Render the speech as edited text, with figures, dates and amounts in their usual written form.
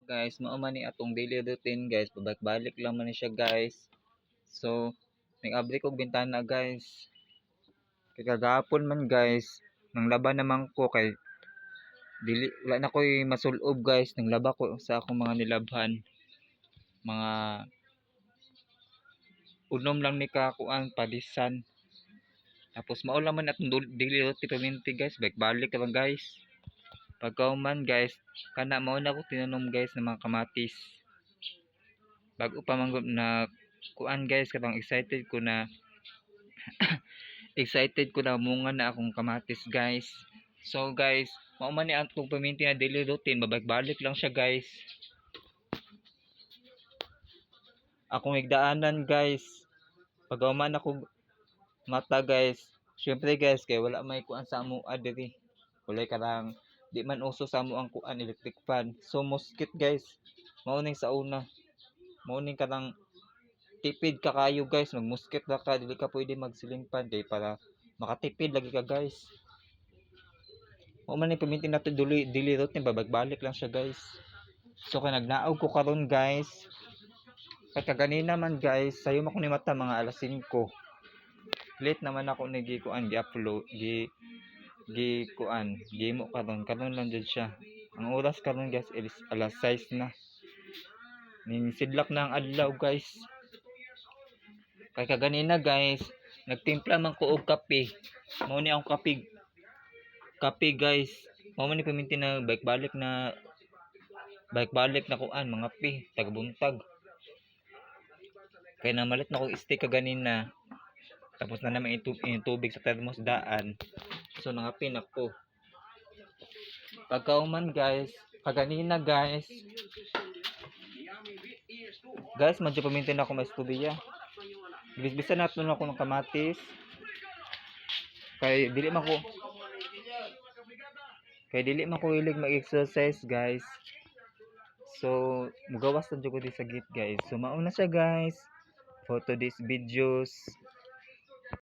Guys, mao man ni atong daily routine guys, pabalik-balik lang man ni siya guys. So, nag-abri kog bintana guys. Kay kagahapon man guys, nang laba naman ko kay dili wala na koy masulob guys, nang laba ko sa akong mga nilabhan. Mga unom lang ni kakuan padisan. Tapos mao lang man atong daily routine paminti guys, balik-balik lang guys. Pagkauman guys, kana mao na ko tinanom guys ng mga kamatis. Bago pa man na kuan guys, katong excited ko na munga na akong kamatis guys. So guys, mao man ni atong paminti na daily routine, babalik-balik lang siya guys. Akong igdaanan guys, pagkauman ako mata guys. Syempre guys, kay wala may kuan sa amo adiri. Walay karang di man uso sa amo ang kuan electric fan. So mosquito guys, mao ning sa una. Mao ning kanang tipid ka kayo guys, magmuskit ra ka, dili ka pwede magsiling fan kay para makatipid lagi ka guys. Mao man ni paminti nato dili routine, babalik lang siya guys. So kay nagnaog ko karon guys. Kay kaganina man guys, sayo man ko ni mata mga alas 5. Late naman ako nagikuan gi-upload gi kuan gimo karon lang jud siya. Ang oras karon guys is alas 6 na. Ning sidlak na ang adlaw guys. Kay kaganina guys, nagtimpla man ko og kape. Mao ni akong kape guys. Mao man ni paminti na balik-balik na kuan mga pi tagabuntag. Kay namalit na ko steak kaganina. Tapos na naman yung tubig sa thermos daan. So nangapi na ko. Pagkauman guys, kaganina guys. Guys, medyo paminti na ako maistorya. Bisbisan natin ako ng kamatis. Kay dili man ko hilig mag-exercise guys. So mugawas na jud ko di sa git guys. So mauna siya guys for today's videos.